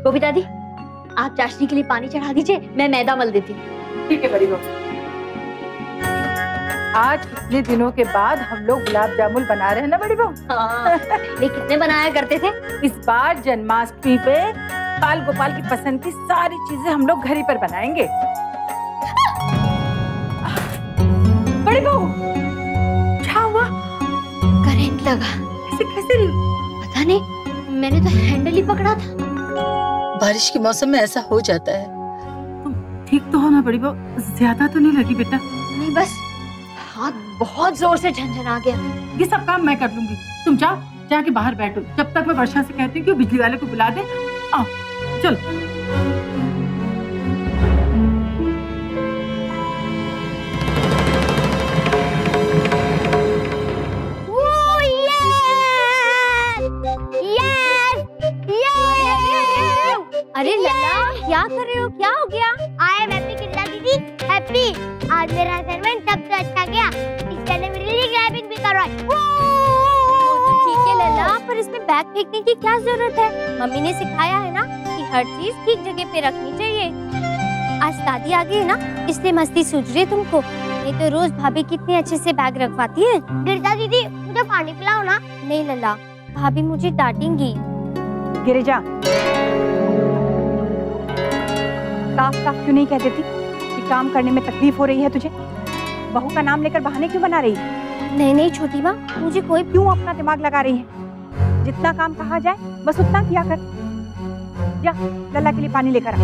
बबीता दी, आप चाशनी के लिए पानी चढ़ा दीजिए, मैं मैदा मल देती हूँ। ठीक है बड़ी बहू। आज कितने दिनों के बाद हम लोग गुलाब जामुन बना रहे हैं ना बड़ी बहू? हाँ, पहले कितने बनाया करते थे। इस बार जन्माष्टमी पे बाल गोपाल की पसंद की सारी चीजें हम लोग घर ही पर बनाएंगे। बड़ी बहू क्या हुआ? करंट लगा। ऐसे कैसे? पता नहीं, मैंने तो हैंडल ही पकड़ा था। बारिश के मौसम में ऐसा हो जाता है। तुम ठीक तो हो ना बड़ी बहू? ज्यादा तो नहीं लगी बेटा? नहीं, बस हाथ बहुत जोर से झनझना गया। ये सब काम मैं कर लूंगी, तुम जाओ जाके बाहर बैठो जब तक मैं वर्षा से कहती हूँ कि बिजली वाले को बुला दे। आओ चलो। अरे लल्ला, क्या कर रहे हो? क्या हो गया? आई एम हैप्पी किल्ला दीदी, हैप्पी। आज मेरा असाइनमेंट सबसे अच्छा गया। टीचर ने मेरे लिए क्लैपिंग भी करवाई। तो ठीक है लल्ला, पर इसमें बैग फेंकने की क्या जरूरत है? मम्मी ने सिखाया है ना कि हर चीज ठीक जगह पे रखनी चाहिए। आज दादी आ गई है ना, इसलिए मस्ती सूझ रही है तुमको। नहीं तो रोज भाभी कितने अच्छे से बैग रखवाती है। गिरिजा दीदी, मुझे पानी पिलाओ ना। नहीं लल्ला, भाभी मुझे डांटेंगी। गिरिजा, साफ साफ क्यों नहीं कह देती कि काम करने में तकलीफ हो रही है तुझे? बहू का नाम लेकर बहाने क्यों बना रही है? नहीं नहीं छोटी माँ, मुझे कोई क्यों अपना दिमाग लगा रही है? जितना काम कहा जाए बस उतना किया कर। जा लल्ला के लिए पानी लेकर आ।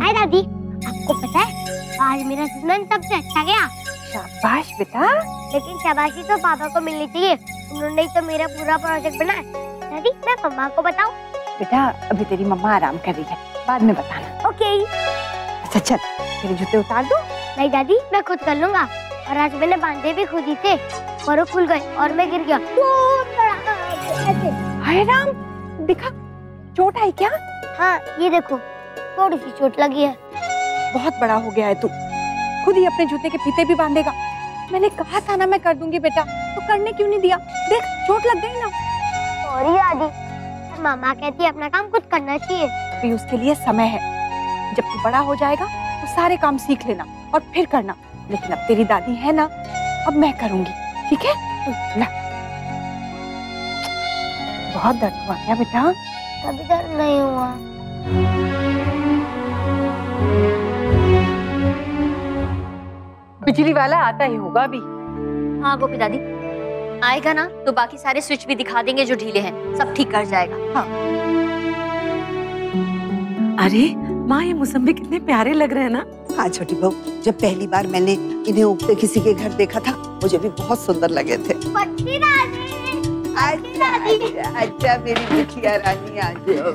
हाय दादी, आपको पता है आज मेरा असाइनमेंट सबसे अच्छा गया। शाबाश बेटा। लेकिन शाबाशी तो पापा को मिलनी चाहिए, उन्होंने ही तो मेरा पूरा प्रोजेक्ट बनाया। दादी, मैं मम्मा को बताऊं? बेटा अभी तेरी मम्मा आराम कर रही है, बाद में बताना। ओके। अच्छा चल, तेरे जूते उतार दो। नहीं दादी, मैं खुद कर लूंगा। और आज मैंने बांधे भी खुद ही थे और वो खुल गए और मैं गिर गया। हाय राम, दिखा चोट आई क्या? हाँ ये देखो, थोड़ी सी चोट लगी है। बहुत बड़ा हो गया है तू, खुद ही अपने जूते के फीते भी बांधेगा। मैंने कहा था ना मैं कर दूंगी बेटा, तो करने क्यों नहीं दिया? देख चोट लग गई ना। सॉरी दादी, मामा कहती है अपना काम खुद करना चाहिए। अभी उसके लिए समय है, जब तू बड़ा हो जाएगा तो सारे काम सीख लेना और फिर करना। लेकिन अब तेरी दादी है ना, अब मैं करूंगी, ठीक है? ला। बहुत दर्द हुआ क्या बेटा? कभी दर्द नहीं हुआ। बिजली वाला आता ही होगा अभी। हाँ गोपी दादी, आएगा ना तो बाकी सारे स्विच भी दिखा देंगे जो ढीले हैं, सब ठीक कर जाएगा। हाँ। अरे माँ, ये मौसम्बी कितने प्यारे लग रहे हैं ना। हाँ छोटी बहू, जब पहली बार मैंने इन्हें उगते किसी के घर देखा था, मुझे भी बहुत सुंदर लगे थे। बच्ची दादी, अच्छा मेरी बिटिया रानी, आ जाओ।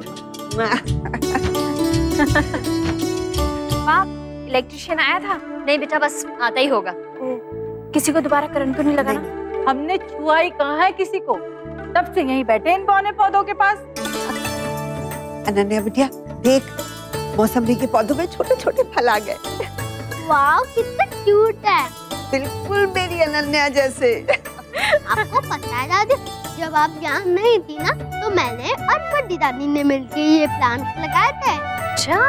माँ, इलेक्ट्रिशियन आया था? नहीं बेटा, बस आता ही होगा। किसी को दोबारा करंट तो नहीं लगा ना? हमने छुआ ही कहाँ है किसी को, तब से यहीं बैठे इन बौने पौधों के पास। अनन्या बिटिया देख, मौसम्बी के पौधों में छोटे छोटे फल आ गए। वाह कितना क्यूट है। बिल्कुल मेरी अनन्या जैसे। आपको पता है दादी, जब आप यहाँ नहीं थी ना, तो मैंने और बड़ी दादी ने मिलकर ये प्लांट लगाए थे। अच्छा,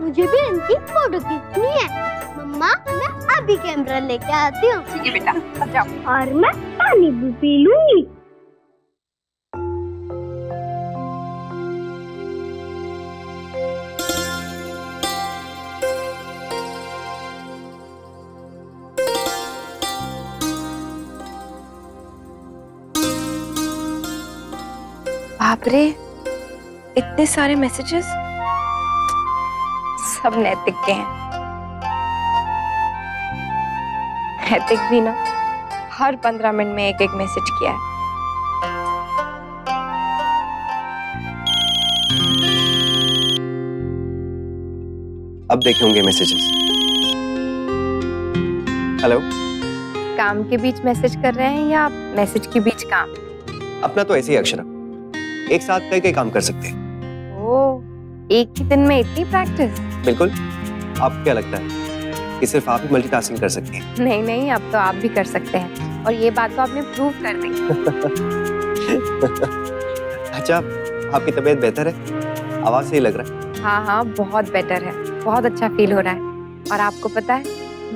मुझे भी इनकी फोटो खींचनी है। मम्मा, मैं अभी कैमरा लेके आती हूँ। ठीक है बेटा, जाओ। और मैं पानी भी पी लूंगी। बाप रे, इतने सारे मैसेजेस, सब नैतिक के हैं। नैतिक भी ना हर 15 मिनट में एक एक मैसेज किया है। अब देखे होंगे मैसेजेस। हेलो, काम के बीच मैसेज कर रहे हैं या मैसेज के बीच काम? अपना तो ऐसे ही अक्षरा, एक साथ कई काम कर सकते हैं। ओह, एक ही दिन में इतनी प्रैक्टिस? बिल्कुल। आपको क्या लगता है कि सिर्फ आप ही मल्टीटास्किंग कर सकती हैं? नहीं नहीं, अब तो आप भी कर सकते हैं। और ये बात तो आपने प्रूव कर दी। अच्छा, आपकी तबीयत बेहतर है? आवाज से ही लग रहा है। हाँ हाँ, बहुत बेटर है, बहुत अच्छा फील हो रहा है। और आपको पता है,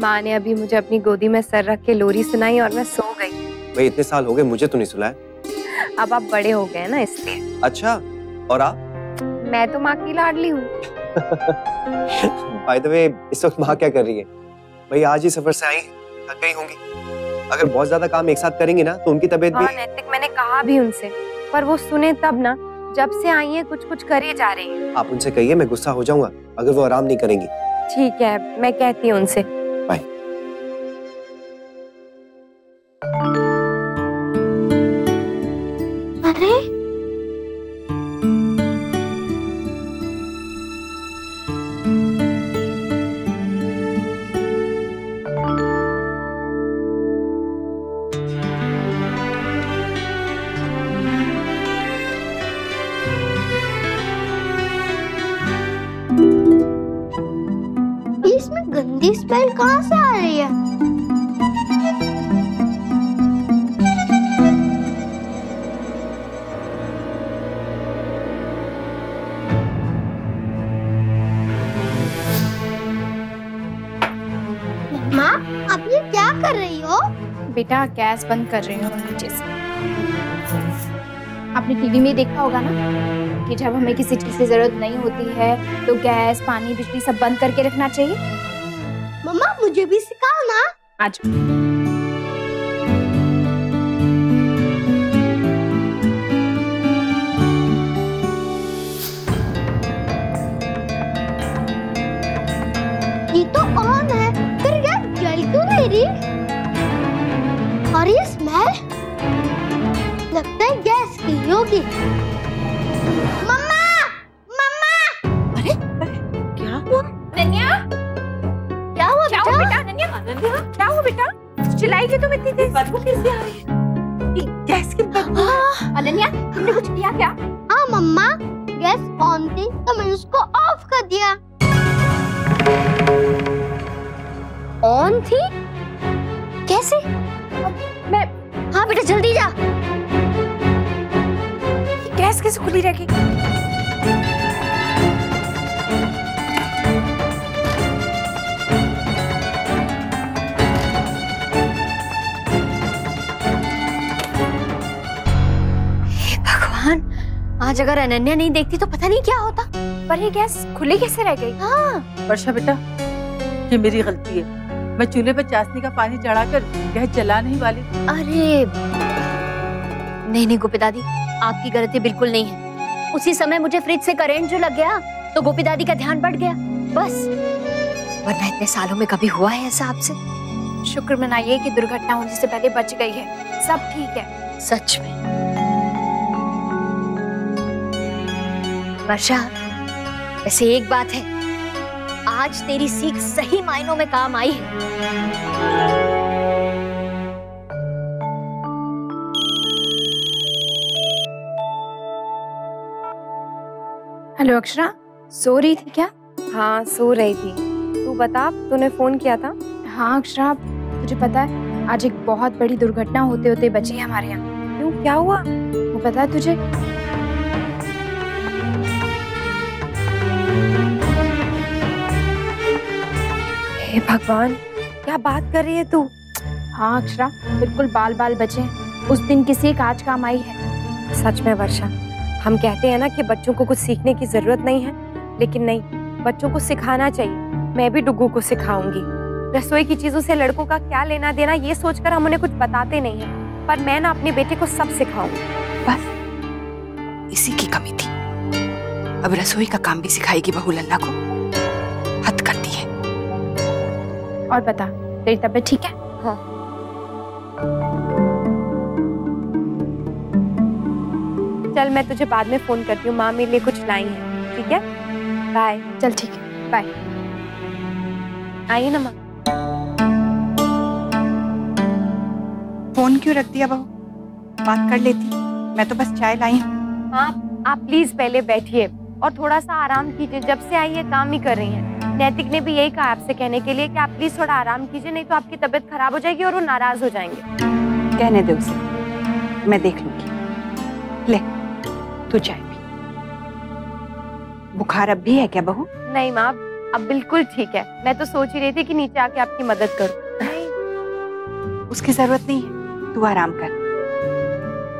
माँ ने अभी मुझे अपनी गोदी में सर रख के लोरी सुनाई और मैं सो गई। भाई इतने साल हो गए, मुझे तो नहीं सुनाया। अब आप बड़े हो गए ना, इसलिए। अच्छा, और आप? मैं तो माँ की लाडली हूँ। बाय द वे, इस वक्त माँ क्या कर रही है? भाई आज ही सफर से आई, थक गई होंगी। अगर बहुत ज्यादा काम एक साथ करेंगी ना तो उनकी तबीयत भी। हाँ नैतिक, मैंने कहा भी उनसे, पर वो सुने तब ना। जब से आई है कुछ कुछ कर ही जा रही है। आप उनसे कहिए मैं गुस्सा हो जाऊंगा अगर वो आराम नहीं करेंगी। ठीक है, मैं कहती हूँ उनसे। बाय। अरे इसमें गंदी स्मेल कहाँ से आ रही है? माँ, आप ये क्या कर रही हो? बेटा गैस बंद कर रही हूँ नीचे से। आपने टीवी में देखा होगा ना कि जब हमें किसी चीज की जरूरत नहीं होती है तो गैस, पानी, बिजली सब बंद करके रखना चाहिए। मम्मा मुझे भी सिखाओ ना। आज ये तो ऑन है, फिर गैस जल क्यों नहीं रही? और ये स्मेल लगता है गैस की होगी। मम्मा, मम्मा! अरे क्या हुआ? अनन्या, क्या हुआ क्या हुआ बेटा? अनन्या, क्या हुआ बेटा? चिल्लाएगी तुम इतनी तेज? बदबू कैसे आ रही है? गैस की बदबू। अनन्या, तुमने कुछ किया क्या? हाँ मम्मा, गैस ऑन थी तो मैंने उसको ऑफ कर दिया। ऑन थी? कैसे? मैं हाँ बेटा जल्दी जा। गैस कैसे खुली रहेगी? हे भगवान, आज अगर अनन्या नहीं देखती तो पता नहीं क्या होता। पर ये गैस खुली कैसे रह गई? हाँ वर्षा बेटा, ये मेरी गलती है। मैं चूल्हे पर चाशनी का पानी चढ़ाकर गैस जला नहीं वाली। अरे नहीं नहीं गोपी दादी, आपकी गलती बिल्कुल नहीं है। उसी समय मुझे फ्रिज से करंट जो लग गया तो गोपी दादी का ध्यान बढ़ गया, बस। वरना इतने सालों में कभी हुआ है ऐसा आपसे? शुक्र मनाइए कि दुर्घटना होने से पहले बच गई है, सब ठीक है। सच में। वर्षा, वैसे एक बात है, आज तेरी सीख सही मायनों में काम आई है। हेलो अक्षरा, सो रही थी क्या? हाँ सो रही थी। तू बता, तूने फोन किया था? हाँ अक्षरा, तुझे पता है आज एक बहुत बड़ी दुर्घटना होते होते बची है हमारे यहाँ। क्यों, क्या हुआ? वो पता है तुझे? हे भगवान, क्या बात कर रही है तू? हाँ अक्षरा, बिल्कुल बाल बाल बचे हैं। उस दिन किसी एक आज काम आई है। सच में वर्षा, हम कहते हैं ना कि बच्चों को कुछ सीखने की जरूरत नहीं है, लेकिन नहीं, बच्चों को सिखाना चाहिए। मैं भी डुग्गू को सिखाऊंगी। रसोई की चीजों से लड़कों का क्या लेना देना, ये सोचकर हम उन्हें कुछ बताते नहीं हैं, पर मैं ना अपने बेटे को सब सिखाऊंगी। बस इसी की कमी थी। अब रसोई का काम भी सिखाएगी बहू लल्ला को। हद करती है। और बता, तेरी तबीयत ठीक है? हाँ। चल मैं तुझे बाद में फोन करती हूँ, माँ मेरे लिए कुछ लाई है, ठीक है? बाय। चल ठीक है, बाय। आइए ना माँ। फोन क्यों रख दिया बहू? बात कर लेती। मैं तो बस चाय लाई हूँ। आप प्लीज पहले बैठिए और थोड़ा सा आराम कीजिए। जब से आई है काम ही कर रही हैं। नैतिक ने भी यही कहा आपसे कहने के लिए कि आप प्लीज थोड़ा आराम कीजिए, नहीं तो आपकी तबीयत खराब हो जाएगी और वो नाराज हो जाएंगे। कहने दे उसे, मैं देख लूंगी। ले तू चाय पी। बुखार अब भी है क्या बहू? नहीं माँ, अब बिल्कुल ठीक है। मैं तो सोच ही रही थी कि नीचे आके आपकी मदद करूं। उसकी जरूरत नहीं है, तू आराम कर।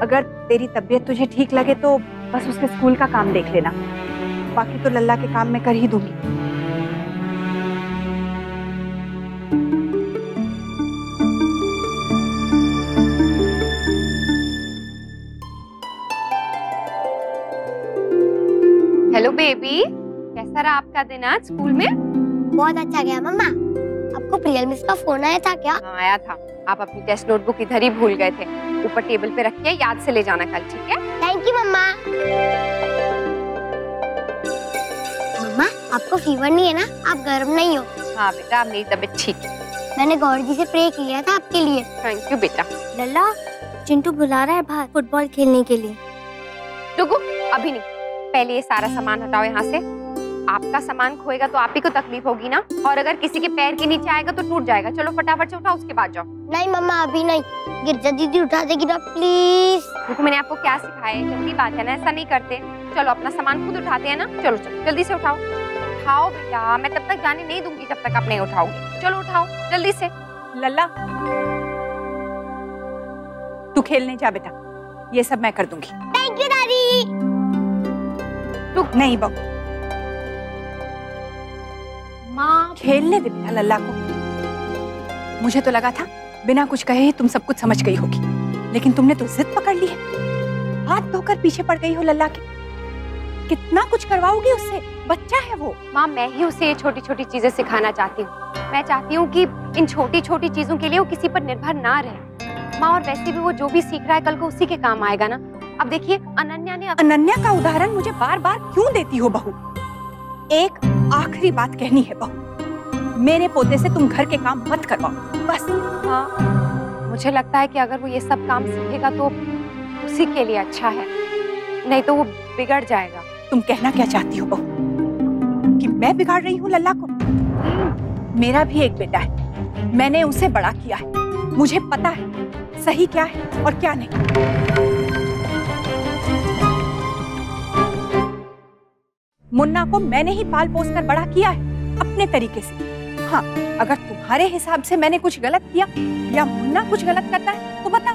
अगर तेरी तबीयत तुझे ठीक लगे तो बस उसके स्कूल का काम देख लेना, बाकी तो लल्ला के काम मैं कर ही दूंगी। हेलो बेबी, कैसा रहा आपका दिन आज स्कूल में? बहुत अच्छा गया मम्मा। आपको प्रियल मिस का फोन आया था क्या? हाँ आया था। आप अपनी टेस्ट नोटबुक इधर ही भूल गए थे, ऊपर टेबल पे रख के याद से ले जाना कल, ठीक है? थैंक यू मम्मा। मम्मा आपको फीवर नहीं है ना? आप गर्म नहीं हो? हाँ बेटा, अब मेरी तबीयत ठीक है। मैंने गौर जी से प्रे किया था आपके लिए। थैंक यू बेटा। लल्ला, चिंटू बुला रहा है बाहर फुटबॉल खेलने के लिए। रुको, अभी नहीं, पहले ये सारा सामान हटाओ यहाँ से। आपका सामान खोएगा तो आप ही को तकलीफ होगी ना, और अगर किसी के पैर के नीचे आएगा तो टूट जाएगा। चलो फटाफट से उठाओ, उसके बाद जाओ। नहीं मम्मा अभी नहीं, गिरजा दीदी उठा देगी ना प्लीज। देखो मैंने आपको क्या सिखाया है, जल्दी बात है ना, ऐसा नहीं करते। चलो अपना सामान खुद उठाते हैं ना। चलो चलो जल्दी से उठाओ। उठाओ बेटा, मैं तब तक जाने नहीं दूंगी जब तक आप नहीं उठाओगे। चलो उठाओ जल्दी से। लल्ला तू खेलने जा बेटा, ये सब मैं कर दूंगी। थैंक यू दादी। नहीं बहू, माँ खेलने दे बेटा लल्ला को। मुझे तो लगा था बिना कुछ कहे ही तुम सब कुछ समझ गई होगी, लेकिन तुमने तो जिद पकड़ ली है। हाथ धोकर पीछे पड़ गई हो लल्ला के। कितना कुछ करवाओगी उससे, बच्चा है वो। माँ, मैं ही उसे ये छोटी छोटी चीजें सिखाना चाहती हूँ। मैं चाहती हूँ कि इन छोटी छोटी चीजों के लिए वो किसी पर निर्भर ना रहे। माँ, और वैसे भी वो जो भी सीख रहा है कल को उसी के काम आएगा ना। अब देखिए अनन्या ने अनन्या का उदाहरण मुझे बार बार क्यों देती हो बहू? एक आखिरी बात कहनी है बहू, मेरे पोते से तुम घर के काम मत करवाओ बस। हाँ, मुझे लगता है कि अगर वो ये सब काम सीखेगा तो उसी के लिए अच्छा है, नहीं तो वो बिगड़ जाएगा। तुम कहना क्या चाहती हो बहू, कि मैं बिगाड़ रही हूँ लल्ला को? मेरा भी एक बेटा है, मैंने उसे बड़ा किया है, मुझे पता है सही क्या है और क्या नहीं। मुन्ना को मैंने ही पाल पोस कर बड़ा किया है अपने तरीके से। हाँ, अगर तुम्हारे हिसाब से मैंने कुछ गलत किया या मुन्ना कुछ गलत करता है तो बता।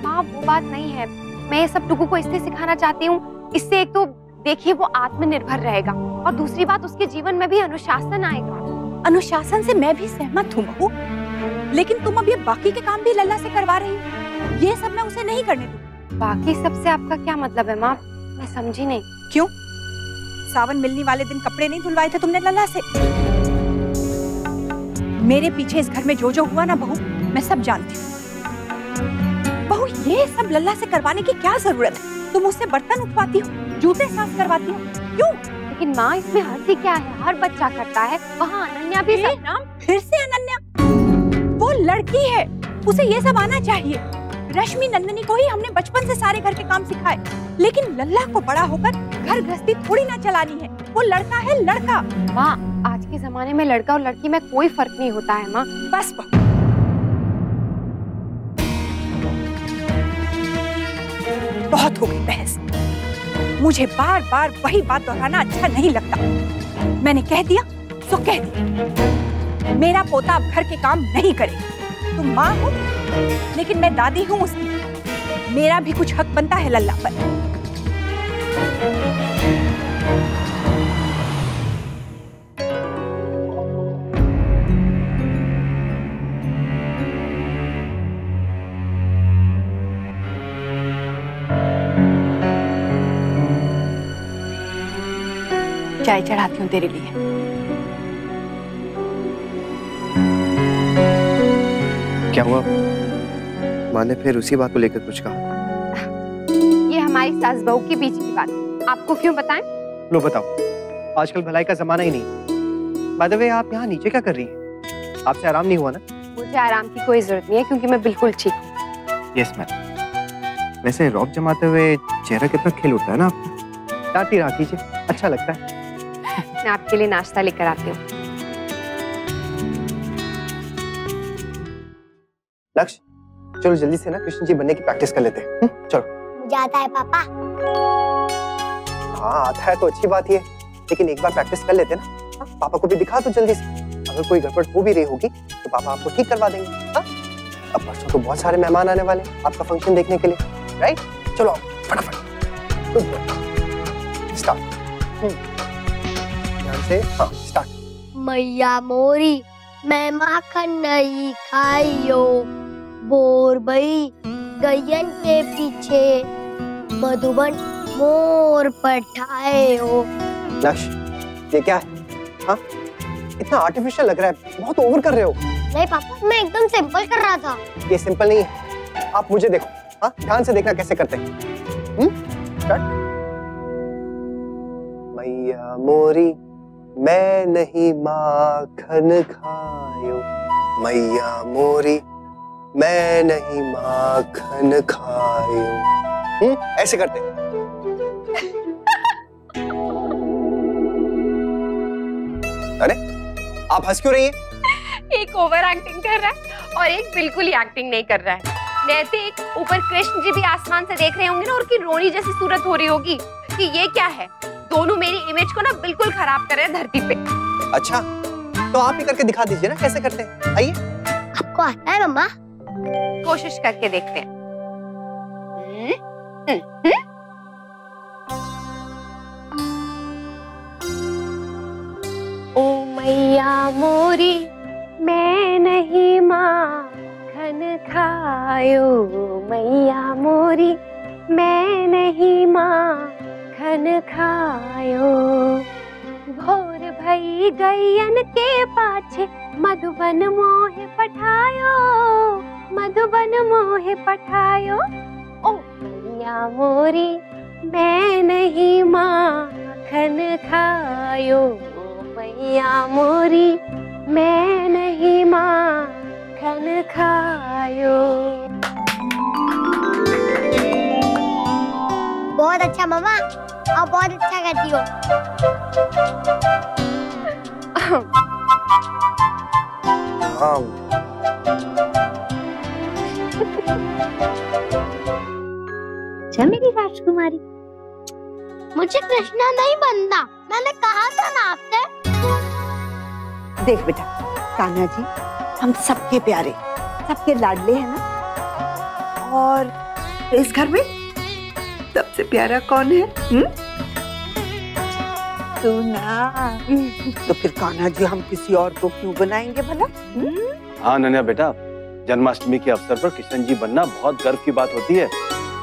माँ, वो बात नहीं है। मैं ये सब टुकू को इसलिए सिखाना चाहती हूँ, इससे एक तो देखिए वो आत्मनिर्भर रहेगा, और दूसरी बात उसके जीवन में भी अनुशासन आएगा। अनुशासन से मैं भी सहमत हूँ बहू, लेकिन तुम अब ये बाकी के काम भी लल्ला से करवा रही हो, ये सब मैं उसे नहीं करने दूँ। बाकी सबसे आपका क्या मतलब है माँ? मैं समझी नहीं। क्यों? सावन मिलने वाले दिन कपड़े नहीं धुलवाए थे तुमने लल्ला से? मेरे पीछे इस घर में जो जो हुआ ना बहू, मैं सब जानती हूँ। बहू, ये सब लल्ला से करवाने की क्या जरूरत है? तुम उससे बर्तन उठवाती हो, जूते साफ करवाती हो, क्यों? लेकिन माँ, इसमें हर्जी क्या है? हर बच्चा करता है। वहाँ अनन्या भी नाम फिर से अनन्या? वो लड़की है, उसे ये सब आना चाहिए। रश्मि नंदनी को ही हमने बचपन से सारे घर के काम सिखाए, लेकिन लल्ला को बड़ा होकर घर गृहस्थी थोड़ी ना चलानी है। वो लड़का है, लड़का। माँ, आज के जमाने में लड़का और लड़की में कोई फर्क नहीं होता है माँ। बस बहुत हो गई बहस। मुझे बार बार वही बात दोहराना अच्छा नहीं लगता। मैंने कह दिया सो कह दिया। मेरा पोता अब घर के काम नहीं करेगा। तुम माँ हो, लेकिन मैं दादी हूँ उसकी। मेरा भी कुछ हक बनता है लल्ला पर। चाय चढ़ाती हूँ तेरे लिए। क्या हुआ? माँ ने फिर उसी बात को लेकर कुछ कहा? ये हमारी सास बहू के बीच की बात, आपको क्यों बताएं? लो बताओ, आजकल भलाई का जमाना ही नहीं। बाय द वे, आप यहाँ नीचे क्या कर रही हैं? आपसे आराम नहीं हुआ ना? मुझे आराम की कोई जरूरत नहीं है, क्योंकि मैं बिल्कुल ठीक हूँ। Yes ma'am. वैसे रौब जमाते हुए चेहरा कितना खिल उठता है ना आपका। राती रात कीजिए, अच्छा लगता है। मैं आपके लिए नाश्ता लेकर आती हूँ। लक्ष्य, चलो जल्दी से ना कृष्ण जी बनने की प्रैक्टिस कर लेते हैं। चलो। मुझे आता है पापा। हाँ आता है तो अच्छी बात ही है, लेकिन एक बार प्रैक्टिस कर लेते ना। हाँ? पापा को भी दिखा दो जल्दी से, अगर कोई गड़बड़ हो भी रही होगी तो पापा आपको ठीक करवा देंगे। हाँ? अब परसों तो बहुत सारे मेहमान आने वाले आपका फंक्शन देखने के लिए, राइट? चलो फटाफट स्टार्ट। ध्यान से, हाँ स्टार्ट। मैया मोरी मैं माखन नहीं खाइयो, बोर भई गयन के पीछे मधुबन मोर पठाए हो। लक्ष्य ये क्या है? हाँ इतना आर्टिफिशियल लग रहा है, बहुत ओवर कर रहे हो। नहीं पापा मैं एकदम सिंपल कर रहा था। ये सिंपल नहीं है, आप मुझे देखो। हाँ ध्यान से देखना कैसे करते हैं। स्टार्ट। मैया मोरी मैं नहीं माखन खायो, मैया मोरी मैं नहीं माखन खायो। ऐसे करते हैं। अरे आप हंस क्यों रही हैं? एक ओवर एक्टिंग कर रहा है और एक बिल्कुल ही एक्टिंग नहीं कर रहा है। रहते एक ऊपर कृष्ण जी भी आसमान से देख रहे होंगे ना, और उनकी रोनी जैसी सूरत हो रही होगी कि ये क्या है। दोनों मेरी इमेज को ना बिल्कुल खराब कर रहे हैं धरती पे। अच्छा तो आप ही करके दिखा दीजिए ना कैसे करते हैं। आइए। आपको आता है मम्मा? कोशिश करके देखते हैं। ओ मैया मोरी मैं नहीं माखन खायो, मैया मोरी मैं नहीं माखन खायो। भोर भई गयन के पाछे मधुबन मोहे पठायो, मधुबन मोहे पठायो। ओ मैया मोरी मैं नहीं माखन खायो, मैया मोरी मैं नहीं माखन खायो। बहुत अच्छा मम्मा, आप बहुत अच्छा करती हो। हाँ अच्छा मेरी राजकुमारी, मुझे कृष्णा नहीं बनना, मैंने कहा था ना आपसे। देख बेटा कान्हा जी हम सबके प्यारे, सबके लाडले हैं ना, और इस घर में सबसे प्यारा कौन है? तू ना। तो फिर कान्हा जी हम किसी और को क्यों बनाएंगे भला? हाँ नन्या बेटा, जन्माष्टमी के अवसर पर कृष्ण जी बनना बहुत गर्व की बात होती है।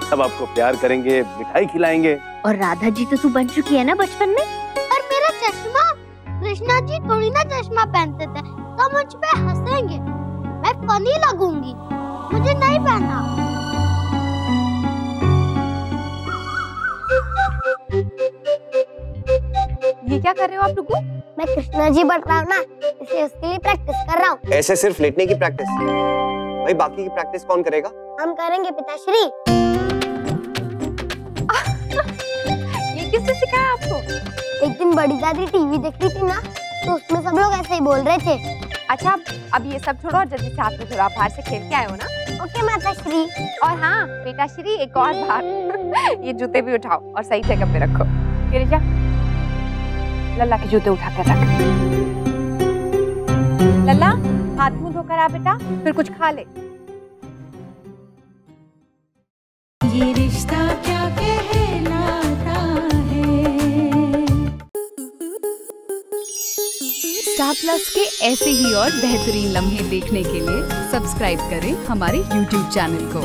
सब आपको प्यार करेंगे, मिठाई खिलाएंगे। और राधा जी तो तू बन चुकी है ना बचपन में। और मेरा चश्मा, कृष्णा जी थोड़ी ना चश्मा पहनते थे तो मुझ पे हंसेंगे, मैं फनी लगूंगी, मुझे नहीं पहना। ये क्या कर रहे हो आप लोगों? मैं कृष्णा जी बन रहा हूँ ना, इसलिए उसके लिए प्रैक्टिस कर रहा हूँ। ऐसे सिर्फ लेटने की प्रैक्टिस? भाई बाकी की प्रैक्टिस कौन करेगा? हम करेंगे पिताश्री। ये किसने सिखाया आपको? एक दिन बड़ी दादी टीवी देख रही थी ना, तो उसमें सब लोग ऐसे ही बोल रहे थे। अच्छा अब ये सब छोड़ो और जल्दी से हाथ में थोड़ा बाहर से खेल के आए हो ना। ओके माताश्री। और हाँ बेटा श्री एक और बात, ये जूते भी उठाओ और सही जगह पे रखो। गिरिजा लल्ला के जूते उठा कर रख। लल्ला हाथ मुंह धोकर आ बेटा, फिर कुछ खा ले। ये रिश्ता क्या कहलाता है। स्टार प्लस के ऐसे ही और बेहतरीन लम्हे देखने के लिए सब्सक्राइब करें हमारे YouTube चैनल को।